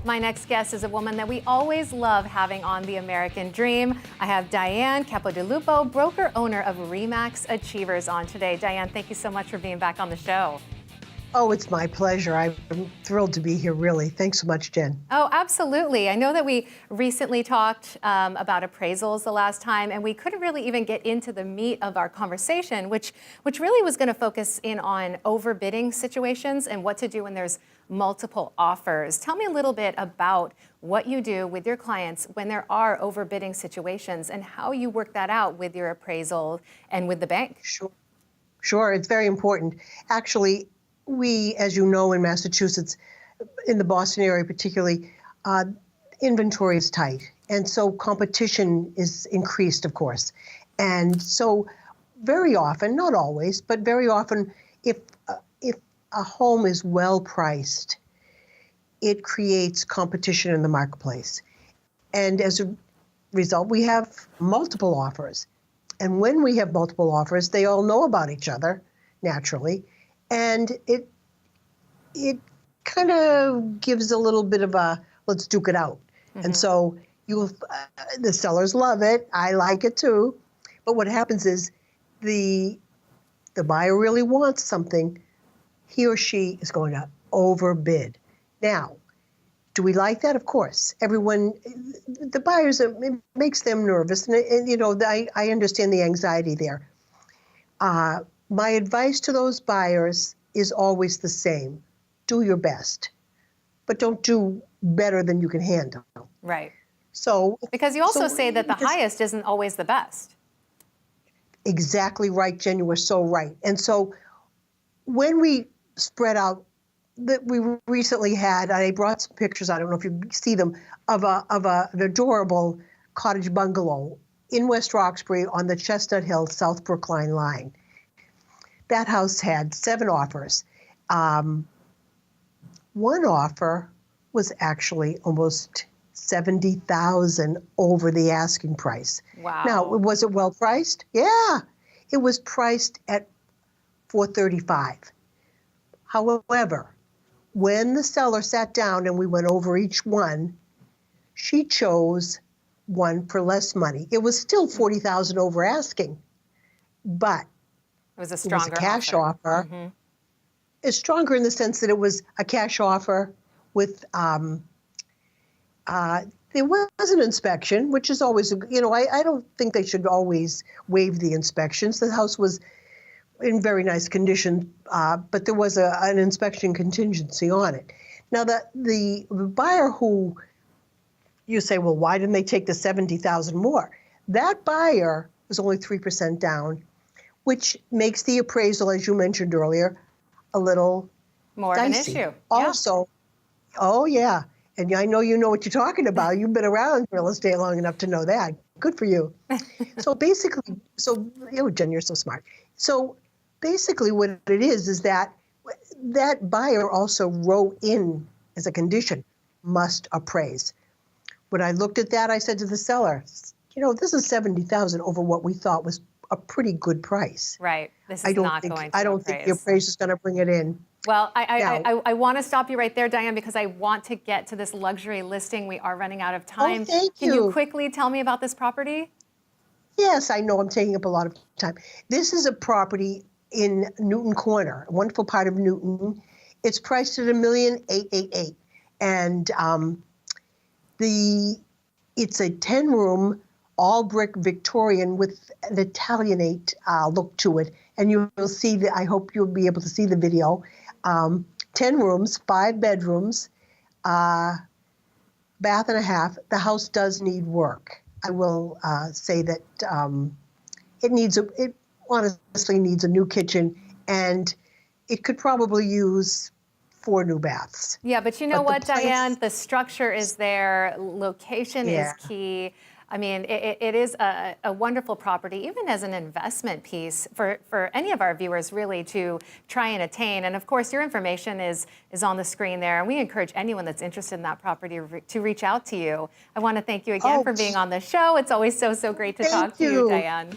My next guest is a woman that we always love having on The American Dream. I have Diane Capodilupo, broker owner of RE/MAX Achievers, on today. Diane, thank you so much for being back on the show. Oh, it's my pleasure. I'm thrilled to be here, really. Thanks so much, Jen. Oh, absolutely. I know that we recently talked about appraisals the last time, and we couldn't really even get into the meat of our conversation, which really was going to focus in on overbidding situations and what to do when there's multiple offers. Tell me a little bit about what you do with your clients when there are overbidding situations and how you work that out with your appraisal and with the bank. Sure. It's very important. Actually, we, as you know, in Massachusetts, in the Boston area particularly, inventory is tight. And so competition is increased, of course. And so very often, not always, but very often, if a home is well priced, it creates competition in the marketplace. And as a result, we have multiple offers. And when we have multiple offers, they all know about each other, naturally. And it kind of gives a little bit of a, let's duke it out. Mm-hmm. And so the sellers love it. I like it too. But what happens is the buyer really wants something. He or she is going to overbid. Now, do we like that? Of course. Everyone, the buyers, it makes them nervous. And you know, I understand the anxiety there. My advice to those buyers is always the same. Do your best, but don't do better than you can handle. Right. So because you also say that the highest isn't always the best. Exactly right, Jen. You were so right. And so when we spread out, that we recently had, I brought some pictures, I don't know if you see them, of an adorable cottage bungalow in West Roxbury on the Chestnut Hill, South Brookline line. That house had 7 offers. One offer was actually almost $70,000 over the asking price. Wow. Now, was it well priced? Yeah. It was priced at $435,000. However, when the seller sat down and we went over each one, she chose one for less money. It was still $40,000 over asking, but it was a stronger cash offer. Mm-hmm. It's stronger in the sense that it was a cash offer with, there was an inspection, which is always, you know, I don't think they should always waive the inspections. The house was in very nice condition, but there was an inspection contingency on it. Now, the buyer who, you say, well, why didn't they take the $70,000 more? That buyer was only 3% down, which makes the appraisal, as you mentioned earlier, a little more dicey. Of an issue. Also, oh yeah, and I know you know what you're talking about. You've been around real estate long enough to know that. Good for you. So basically, Jen, you're so smart. So basically what it is that buyer also wrote in as a condition, must appraise. When I looked at that, I said to the seller, you know, this is $70,000 over what we thought was a pretty good price. Right. This is not going to I don't think the appraiser is going to bring it in. Well, I want to stop you right there, Diane, because I want to get to this luxury listing. We are running out of time. Oh, thank you. Can you quickly tell me about this property? Yes, I know I'm taking up a lot of time. This is a property in Newton Corner, a wonderful part of Newton. It's priced at $1,888,000, and it's a 10-room, all brick Victorian with an Italianate look to it. And you'll see I hope you'll be able to see the video. 10 rooms, 5 bedrooms, bath and a half. The house does need work. I will say that it honestly needs a new kitchen, and it could probably use 4 new baths. Yeah, but you know what, Diane? The structure is there. Location is key. I mean, it is a wonderful property, even as an investment piece for any of our viewers really to try and attain. And of course, your information is on the screen there. And we encourage anyone that's interested in that property to reach out to you. I want to thank you again for being on the show. It's always so great to talk to you, Diane.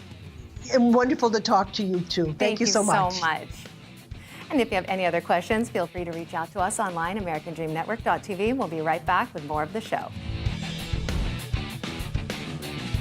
And wonderful to talk to you too. Thank you so much. And if you have any other questions, feel free to reach out to us online, AmericanDreamNetwork.tv, and we'll be right back with more of the show.